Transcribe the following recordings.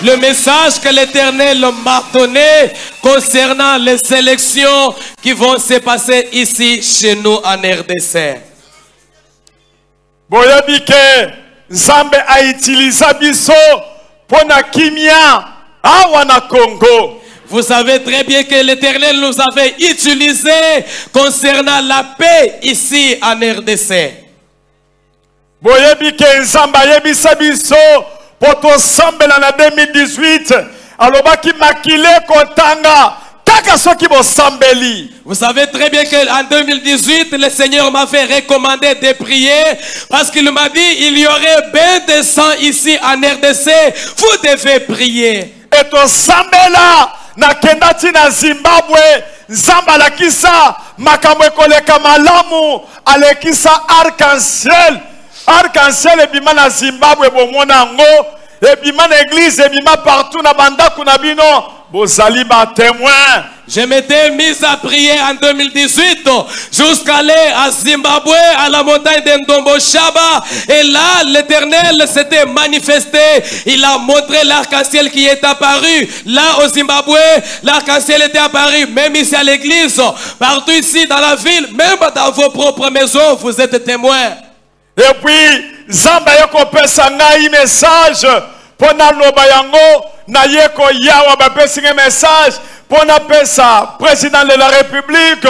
le message que l'Éternel m'a donné concernant les élections qui vont se passer ici chez nous en RDC. Boyabike Nzambe a utilisé biso pona kimia awana Congo. Vous savez très bien que l'Éternel nous avait utilisé concernant la paix ici en RDC. Boyabike Nzambe yebisa biso poto sambela na 2018 alobaki makile kotanga kaka soki bo sambeli. Vous savez très bien qu'en 2018, le Seigneur m'avait recommandé de prier parce qu'il m'a dit il y aurait bien de sang ici en RDC. Vous devez prier. Et to sambela na kendati na Zimbabwe Nzamba lakisa makamwe koleka malamu alekisa arc-en-ciel. Arc-en-ciel ebima na Zimbabwe bomona ngo ebima na église ebima partout na bandaku na bino bozali ba témoin. Je m'étais mis à prier en 2018 jusqu'à aller à Zimbabwe, à la montagne d'Ndombo Shaba. Et là, l'Éternel s'était manifesté. Il a montré l'arc-en-ciel qui est apparu. Là, au Zimbabwe, l'arc-en-ciel était apparu. Même ici à l'église, partout ici dans la ville, même dans vos propres maisons, vous êtes témoins. Et puis, Zamba yoko pesa ngai message. Pona loba yango, na yeko yawa ba pesa message. Pour pesa président de la République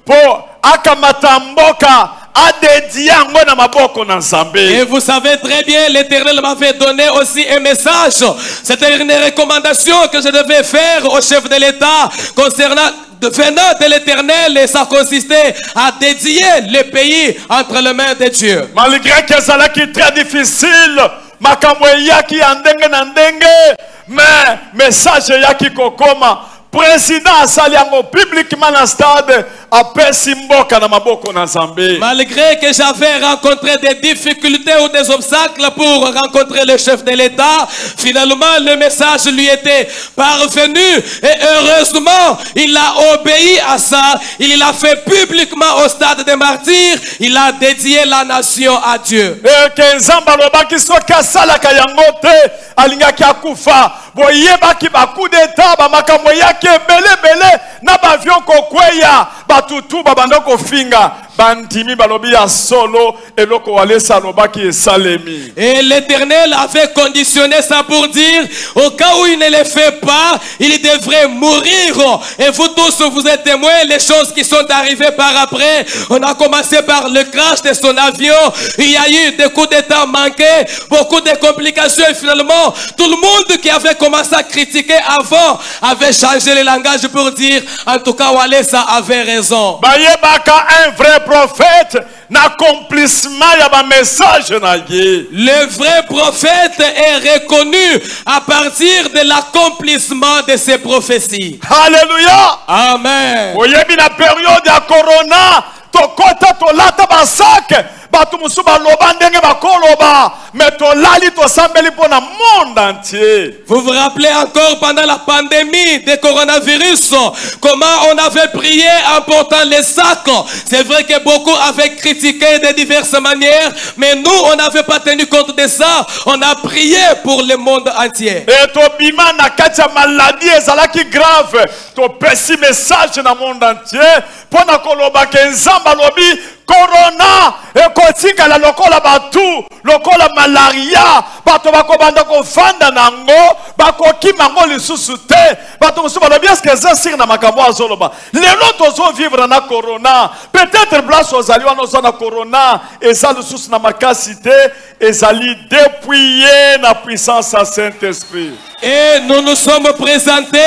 pour akamata mboka adédié ngo na maboko na Nzambe. Et vous savez très bien, l'Éternel m'avait donné aussi un message. C'était une recommandation que je devais faire au chef de l'État concernant venant de l'Éternel, et ça consistait à dédier le pays entre les mains de Dieu. Malgré que ça est très difficile, makambo yaki andenge na ndenge, mais message yaki kokoma. Président Asaliango publiquement dans le stade a Pessimboka na maboko na Nzambe. Malgré que j'avais rencontré des difficultés ou des obstacles pour rencontrer le chef de l'État, finalement le message lui était parvenu et heureusement il a obéi à ça. Il l'a fait publiquement au stade des martyrs. Il a dédié la nation à Dieu. Et que Nzamba lobaki soka sala kayangote alingaki akufa. Boyebaki ba coup d'état ba makambo yaki belé na ba avion kokweya batutu babanda kofinga bandimi balobi ya solo eloko wale salobaki esalemi. Et l'Éternel avait conditionné ça pour dire au cas où il ne le fait pas, il devrait mourir. Et vous tous vous êtes témoins les choses qui sont arrivées par après. On a commencé par le crash de son avion. Il y a eu des coups d'état manqués, beaucoup de complications et finalement tout le monde qui avait commencé à critiquer avant avait changé le langage pour dire en tout cas Walesa avait raison. Bayebaka un vrai prophète n'accomplissement y a un message na ye. Le vrai prophète est reconnu à partir de l'accomplissement de ses prophéties. Alléluia. Amen. Oyebi na période ya corona tokota tolata basak batu musuba loba ndenge bakoloba mais tolali tosambeli pona monde entier. Vous vous rappelez encore pendant la pandémie de coronavirus comment on avait prié en portant les sacs. C'est vrai que beaucoup avaient critiqué de diverses manières, mais nous on n'avait pas tenu compte de ça. On a prié pour le monde entier. Et to bima na kati ya maladie ezalaki grave to pesi message na monde entier pona koloba ke Nzamba lobi corona ekotikala lokola batu lokola malaria bato bakobanda kofanda nango bakokima ngo lisusu te bato musuba lobi eske eza siri na makambo azoloba lelo tozo vivre na corona peut-être place ozali wana oza na corona eza lisusu na makasi te ezali dépouillé na puissance ya Saint-Esprit. Et nous nous sommes présentés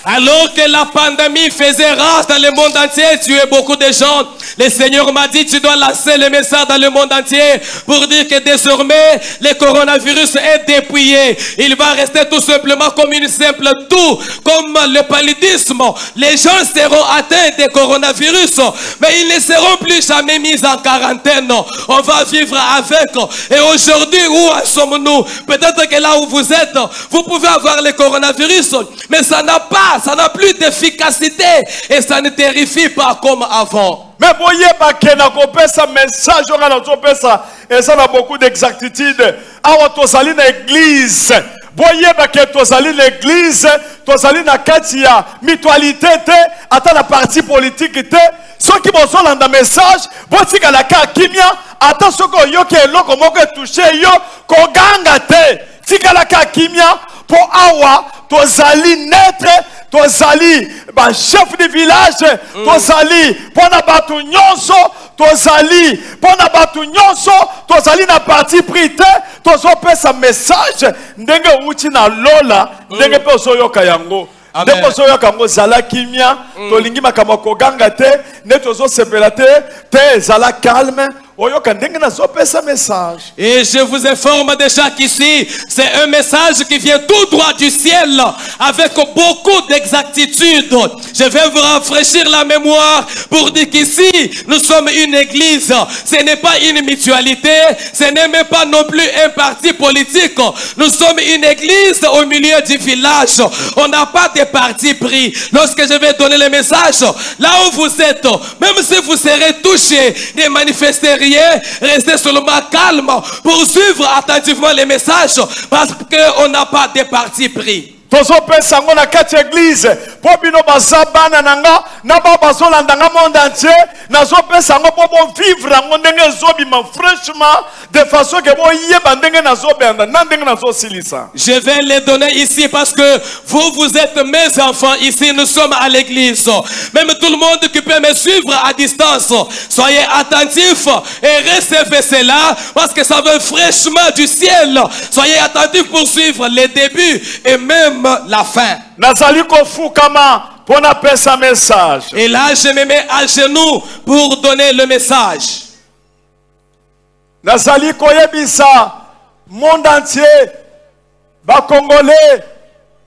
alors que la pandémie faisait rage dans le monde entier, tuait beaucoup de gens. Le Seigneur m'a dit tu dois lancer le message dans le monde entier pour dire que désormais le coronavirus est dépouillé. Il va rester tout simplement comme une simple toux, comme le paludisme. Les gens seront atteints de coronavirus, mais ils ne seront plus jamais mis en quarantaine. On va vivre avec. Et aujourd'hui, où sommes-nous? Peut-être que là où vous êtes, vous pouvez avoir le coronavirus, mais ça n'a plus d'efficacité et ça ne terrifie pas comme avant. Mais voyez pas que na kopesa message on a na topesa et ça a beaucoup d'exactitude. Awa tosali na église boyeba ke tozali l'église, tozali na kati ya mutualité te, ata na parti politique te. Soki bozolanda message, botikala ka kimia, ata soko yoki eloko moko touché yo, koganga te. Tikala ka kimia, po awa, tozali netre, tozali chef de village, tozali pona batu nyonso, tozali pona batu nyonso, tozali na parti prité, tozo pesa message, ndenge uti na lola, ndenge pe ozoyoka yango. Ndenge ozoyoka yango zala kimia, tolingi makambo koganga te, ne tozo sepela te zala calme. Et je vous informe déjà qu'ici, c'est un message qui vient tout droit du ciel, avec beaucoup d'exactitude. Je vais vous rafraîchir la mémoire pour dire qu'ici, nous sommes une église. Ce n'est pas une mutualité, ce n'est même pas non plus un parti politique. Nous sommes une église au milieu du village. On n'a pas de parti pris. Lorsque je vais donner le message, là où vous êtes, même si vous serez touchés, ne manifestez rien. Restez seulement calme pour suivre attentivement les messages parce qu'on n'a pas de parti pris. Tozo pesa ngo na kati église po bino bazabana nanga na ba bazolanda nga monde entier nazo pesa ngo po bo vivre ngo ndenge zobima fraîchement de façon que bo yeba ndenge nazo benda na ndenge nazo silisa. Je vais les donner ici parce que vous êtes mes enfants ici, nous sommes à l'église. Même tout le monde qui peut me suivre à distance, soyez attentifs et recevez cela parce que ça vient fraîchement du ciel. Soyez attentifs pour suivre les débuts et même la fin. Et là, je me mets à genoux pour donner le message. Nazali koyebisa monde entier, ba Congolais,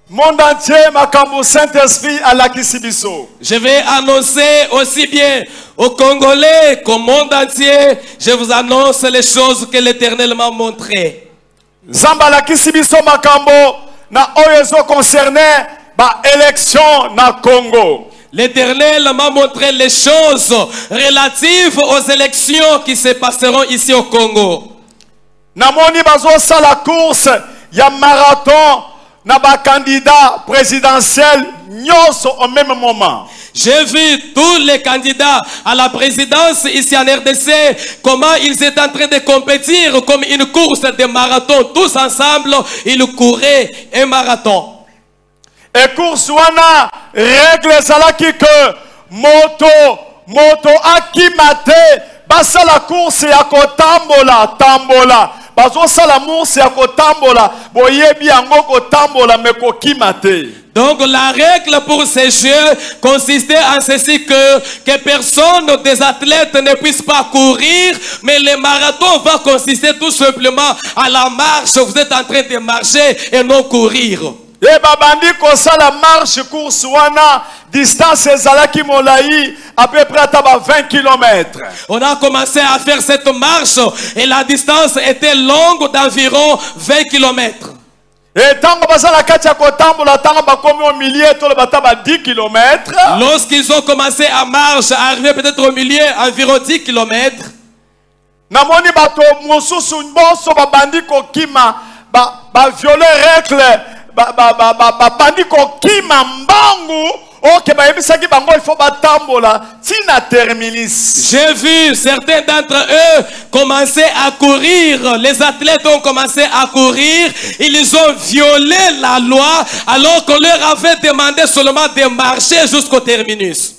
monde entier, makambo Saint-Esprit à la Kisibiso. Je vais annoncer aussi bien aux Congolais qu'au monde entier. Je vous annonce les choses que l'Éternel m'a montrées. Zamba la Kisibiso makambo. Na oyezo concerné ba élection na Congo. L'Éternel m'a montré les choses relatives aux élections qui se passeront ici au Congo. Namoni bazo sa la course ya marathon na ba candidat présidentiel nyonso au même moment. J'ai vu tous les candidats à la présidence ici en RDC, comment ils étaient en train de compétir comme une course de marathon. Tous ensemble, ils couraient un marathon. Et course wana règle salaki que moto akimate basa la course ya kotambola tambola. Bazo sala course ya kotambola boyebi yango kotambola meko kimate. Donc la règle pour ces jeux consistait en ceci que personne des athlètes ne puisse pas courir, mais le marathon va consister tout simplement à la marche. Vous êtes en train de marcher et non courir. Et babandi kosa la marche course wana distance ezalaki molai à peu près à 20 km. On a commencé à faire cette marche et la distance était longue d'environ 20 km. Et tango bazala katia kotambola tango bakomi au milieu to le bataba 10 km. Lorsqu'ils ont commencé à marcher, arriver peut-être au milieu, environ 10 km. Namoni bato mosusu boso babandi kokima ba violer règle bandi kokima mbangu. J'ai vu certains d'entre eux commencer à courir. Les athlètes ont commencé à courir. Ils ont violé la loi alors qu'on leur avait demandé seulement de marcher jusqu'au terminus.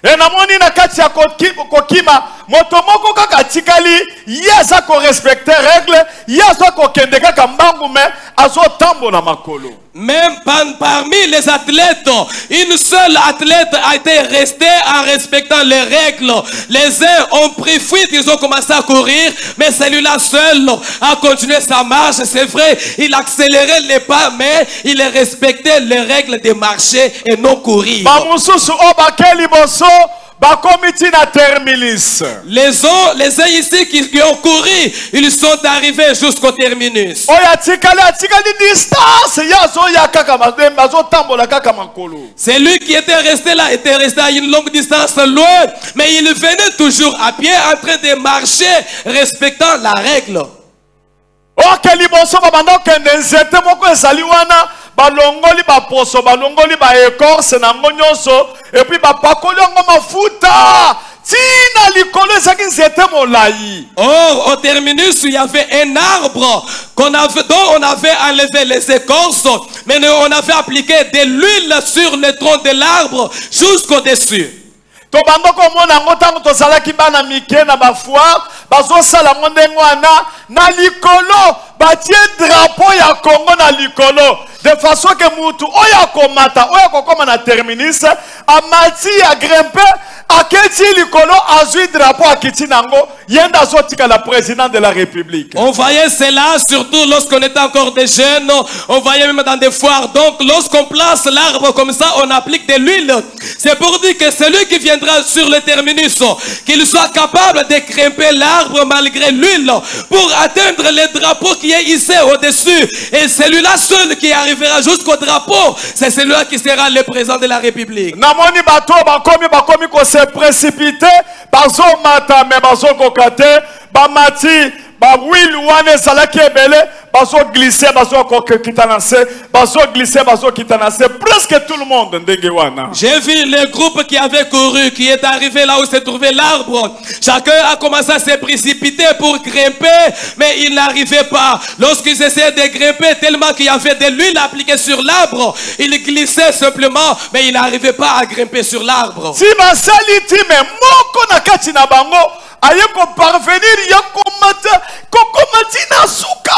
Et namoni na kati ya kokima moto moko kaka tikali yaza ko respecter règle yaza ko kende kaka mbangu me azo tambola makolo. Même parmi les athlètes, une seule athlète a été restée en respectant les règles. Les uns ont pris fuite, ils ont commencé à courir, mais celui-là seul a continué sa marche. C'est vrai, il accélérait les pas, mais il respectait les règles de marcher et non courir. Les uns ici qui ont couru, ils sont arrivés jusqu'au terminus. C'est lui qui était resté là, était resté à une longue distance loin, mais il venait toujours à pied en train de marcher, respectant la règle. Ok, liboso babanda kende nzete moko ezali wana balongoli ba poso balongoli ba écorce na nyonso et puis bapakoli yango mafuta tina likolo ezaki nzete molai. Or, au terminus, il y avait un arbre dont on avait enlevé les écorces, mais on avait appliqué de l'huile sur le tronc de l'arbre jusqu'au-dessus. Tobanda komona yango ntango tozalaki bana mike na bafoire bazosala ngo ndenge wana na likolo batie drapeau ya Congo na likolo de façon que mutu oyo akomata oyo akokoma na terminus amati ya grimpe aketi likolo azwi drapeau akiti nango yenda azotika la président de la République. On voyait cela surtout lorsqu'on était encore des jeunes, on voyait même dans des foires. Donc lorsqu'on place l'arbre comme ça, on applique de l'huile. C'est pour dire que celui qui viendra sur le terminus, qu'il soit capable de grimper l'arbre malgré l'huile pour atteindre le drapeau qui est ici au-dessus. Et celui-là seul qui arrivera jusqu'au drapeau, c'est celui-là qui sera le président de la République. Namoni bato bakomi ko se précipiter bazo mata me bazo kokate bamati ba will wane salaki ebele bazo glisser bazo kitanase bazo glisser bazo kitanase presque tout le monde ndenge wana. J'ai vu le groupe qui avait couru, qui est arrivé là où se trouvait l'arbre. Chacun a commencé à se précipiter pour grimper, mais il n'arrivait pas. Lorsqu'ils essayaient de grimper, tellement qu'il y avait de l'huile appliquée sur l'arbre, il glissait simplement, mais il n'arrivait pas à grimper sur l'arbre. Si ma saliti me moko na kati na bango aye ko parvenir ya komata kokomati na suka.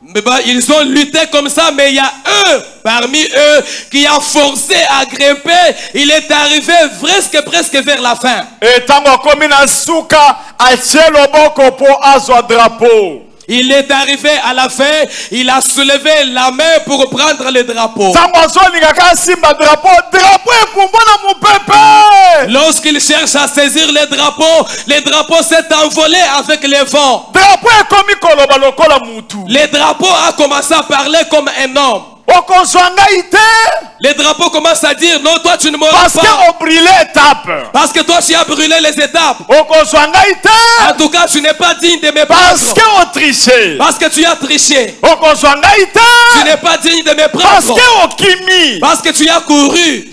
Mais bah, ils ont lutté comme ça, mais il y a un parmi eux qui a forcé à grimper. Il est arrivé presque vers la fin. Et tango komi na suka atie loboko po azwa drapeau. Il est arrivé à la fin, il a soulevé la main pour prendre le drapeau. Lorsqu'il cherche à saisir le drapeau s'est envolé avec le vent. Le drapeau a commencé à parler comme un homme. Les drapeaux commencent à dire non, toi tu ne mourras pas. Parce que toi tu as brûlé les étapes. En tout cas, tu n'es pas digne de me prendre. Parce que tu as triché. Tu n'es pas digne de me prendre. Parce que tu as couru.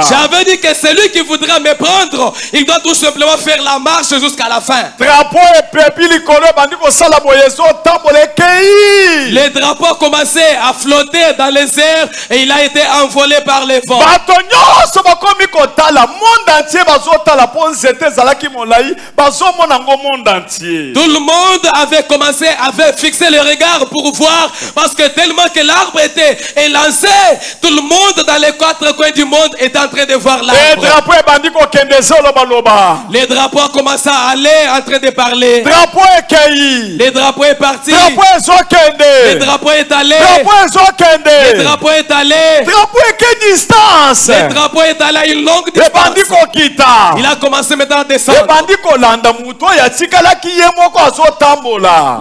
J'avais dit que celui qui voudra me prendre, il doit tout simplement faire la marche jusqu'à la fin. Le drapeau a commencé à flotter dans les airs et il a été envolé par les vents. Tout le monde avait fixé le regard pour voir, parce que tellement que l'arbre était élancé, tout le monde dans les quatre coins du monde est en train de voir l'arbre. Le drapeau a commencé à aller en train de parler. Le drapeau est parti. Le drapeau est allé. Le drapeau est allé. Le drapeau est allé à une longue distance. Il a commencé maintenant à descendre.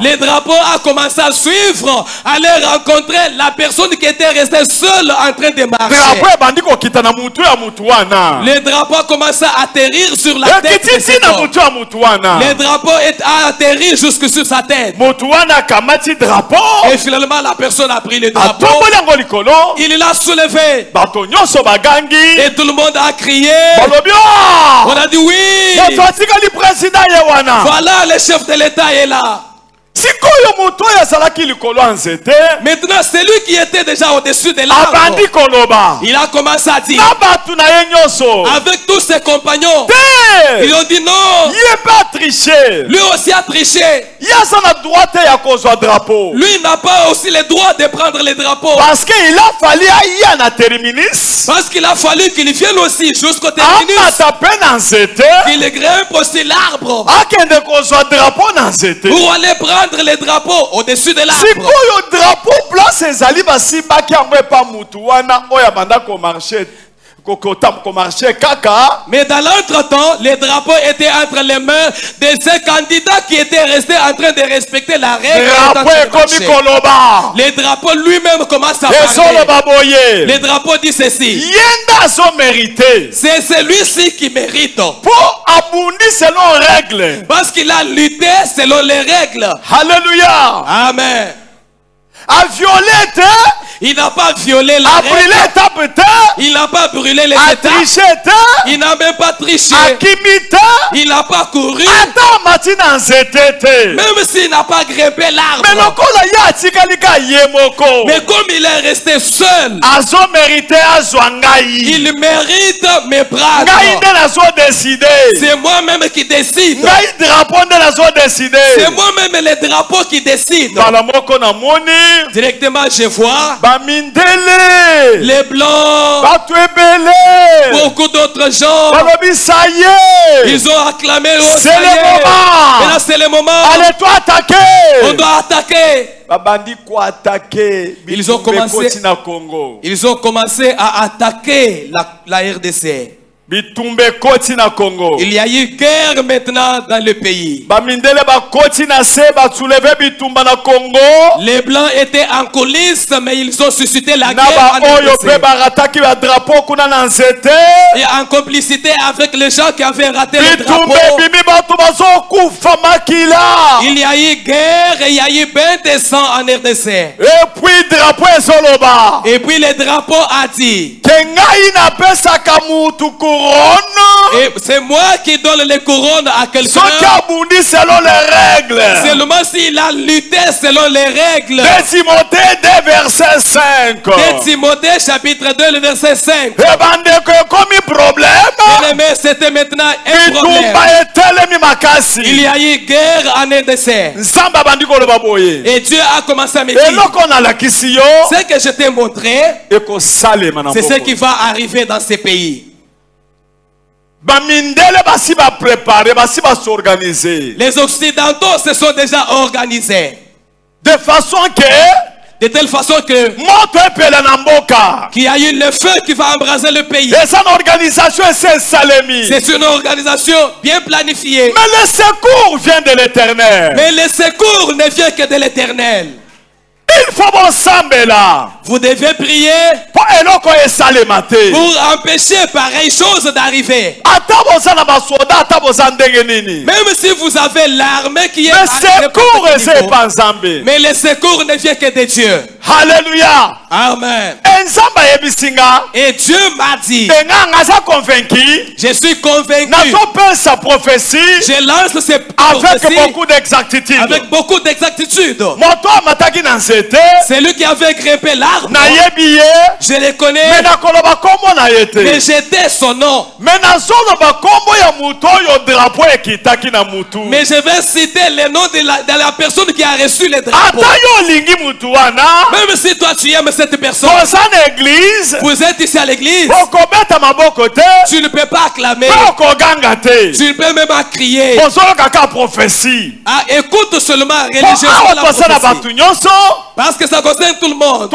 Le drapeau a commencé à suivre, à aller rencontrer la personne qui était restée seule en train de marcher. Le drapeau a commencé à atterrir sur la tête de cet homme. Le drapeau a atterri jusque sur sa tête. Et finalement la personne a pris le drapeau. Il l'a soulevé. Et tout le monde a crié. On a dit oui. Voilà, le chef de l'État est là. Maintenant, c'est lui qui était déjà au-dessus de l'arbre. Il a commencé à dire avec tous ses compagnons. Ils ont dit non. Lui aussi a triché. Lui n'a pas aussi le droit de prendre les drapeaux. Parce qu'il a fallu à terminus. Parce qu'il a fallu qu'il vienne aussi jusqu'au terminus. Qu'il grimpe aussi l'arbre. Pour aller prendre les drapeaux au-dessus de l'arbre. Mais dans l'entretemps, les drapeaux étaient entre les mains de ces candidats qui étaient restés en train de respecter la règle. Les drapeaux lui-même commencent à parler. Les drapeaux disent ceci. C'est celui-ci qui mérite. Parce qu'il a lutté selon les règles. Alléluia. Amen. A violé, il n'a pas violé la règle. Il n'a pas brûlé les étapes. Il n'a même pas triché. Il n'a pas couru. Même s'il n'a pas grimpé l'arbre. Mais comme il est resté seul, il mérite mes bras. C'est moi-même qui décide. C'est moi-même les drapeaux qui décident. Directement, je vois les blancs, beaucoup d'autres gens. Ils ont acclamé. Et là, c'est le moment. Allez-toi attaquer. On doit attaquer. Ils ont commencé à attaquer la RDC. Il y a eu guerre maintenant dans le pays. Les blancs étaient en coulisses, mais ils ont suscité la guerre et en complicité avec les gens qui avaient raté le drapeau. Il y a eu guerre et il y a eu bain de sang en RDC. Et puis le drapeau a dit, et c'est moi qui donne les couronnes à quelqu'un selon les règles. Seulement s'il a lutté selon les règles. 2 Timothée 2 verset 5. 2 Timothée chapitre 2 le verset 5. C'était maintenant un problème. Il y a eu guerre en RDC. Et Dieu a commencé à me dire, ce que je t'ai montré, c'est ce qui va arriver dans ces pays. Les Occidentaux se sont déjà organisés de telle façon que qu'il y a eu le feu qui va embraser le pays. C'est une organisation bien planifiée. Mais le secours vient de l'Éternel. Mais le secours ne vient que de l'Éternel. Il faut vous devez prier pour empêcher pareille chose d'arriver. Même si vous avez l'armée qui est mais le secours ne vient que de Dieu. Alléluia. Amen. Et Dieu m'a dit, je suis convaincu. Je lance ces prophéties avec beaucoup d'exactitude. C'est lui qui avait grimpé l'arbre. Je le connais. Mais j'étais son nom. Mais je vais citer le nom de la personne qui a reçu le drapeau. Même si toi tu aimes cette personne, vous êtes ici à l'église, tu ne peux pas acclamer, tu ne peux même pas crier. Écoute seulement religieusement la prophétie. Parce que ça concerne tout le monde.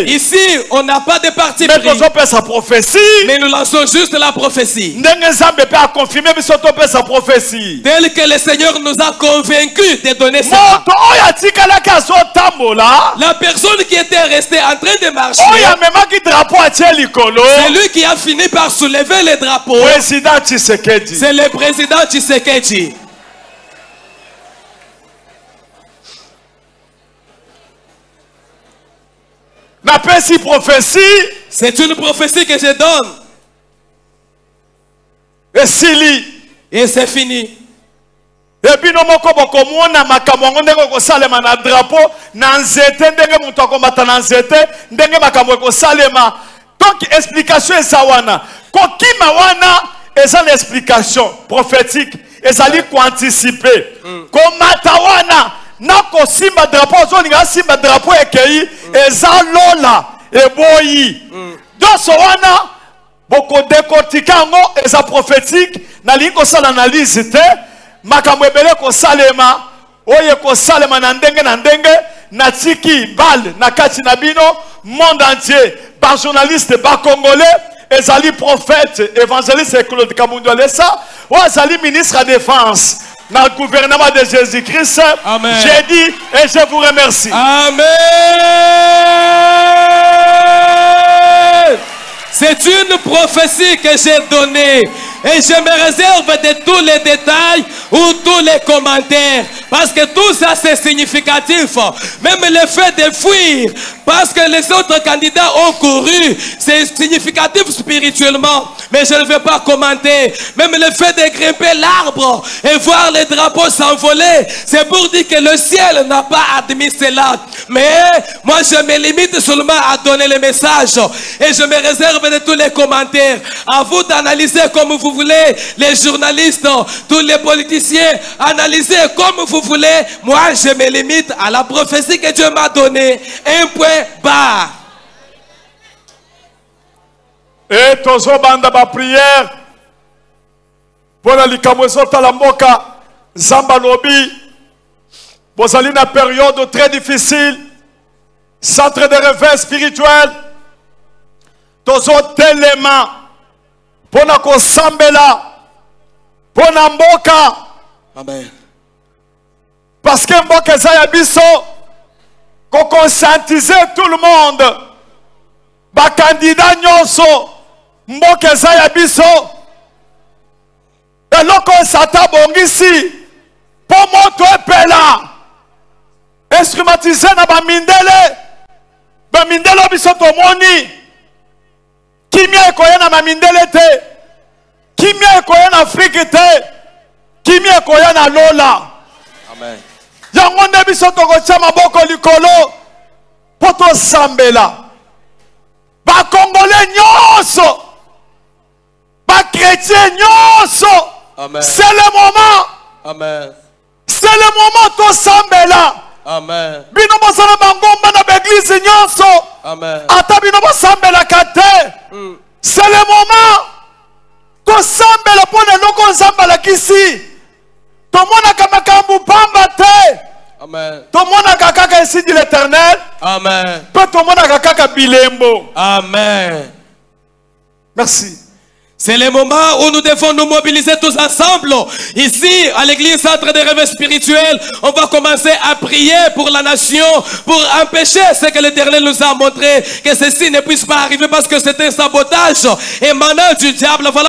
Ici, on n'a pas de parti pris. Mais nous lançons juste la prophétie. Tel que le Seigneur nous a convaincus de donner ça. La personne qui était restée en train de marcher, c'est lui qui a fini par soulever le drapeau. C'est le président Tshisekedi. C'est une prophétie que je donne. Et c'est fini. Donc explication est ça wana. Kokima wana est l'explication prophétique. Et ça dit qu'anticiper. Komata wana nako simba drapeau zoninga simba drapeau ekei eza lola eboyi. Donc so wana boko décortiquango eza prophétique na lingo sala analyse te makambo ebele ko salema oye ko salema na ndenge natiki bal nakati nabino monde entier ba journaliste ba congolais ezali prophète évangéliste Claude Kamundu Alessa ou ezali ministre de défense dans le gouvernement de Jésus-Christ. J'ai dit et je vous remercie. Amen. C'est une prophétie que j'ai donnée et je me réserve de tous les détails ou tous les commentaires parce que tout ça c'est significatif. Même le fait de fuir parce que les autres candidats ont couru, c'est significatif spirituellement, mais je ne vais pas commenter. Même le fait de grimper l'arbre et voir les drapeaux s'envoler, c'est pour dire que le ciel n'a pas admis cela. Mais moi je me limite seulement à donner le message et je me réserve de tous les commentaires. À vous d'analyser comme vous voulez, les journalistes, tous les politiciens, analysez comme vous voulez. Moi je me limite à la prophétie que Dieu m'a donnée. Un point barre. Et tozo banda ba prière pour la likamwezo talamboka zamba lobi bozali na période très difficile, centre de réveil spirituel. Tozo telema pona ko sambela pona mboka. Amen. Parce que mboka eza ya biso ko conscientiser tout le monde. Ba candidat nyonso mboka eza ya biso. Eloko sata bongisi po moto epela instrumentisé na ba mindele biso tomoni. Kimia ekoya na mamindele te. Kimia ekoya na Afrique te. Kimia ekoya na Lola. Amen. Yango nde biso tokotia maboko likolo po tosambela. Ba Congolais nyonso, ba chrétien nyonso. Amen. C'est le moment. Amen. C'est le moment tosambela. Amen. Bino bosala bangomba na l'église nyonso. Amen. Ata bino bosambela kate. C'est le moment. Tosambela pona loko nzamba kisi. Tomona kamakambu pamba te. Amen. Tomona kaka ici de l'Éternel. Amen. Pe tomona kaka bilembo. Amen. Merci. C'est le moment où nous devons nous mobiliser tous ensemble. Ici, à l'église centre de réveil spirituel, on va commencer à prier pour la nation, pour empêcher ce que l'Éternel nous a montré, que ceci ne puisse pas arriver parce que c'est un sabotage émanant du diable. Voilà.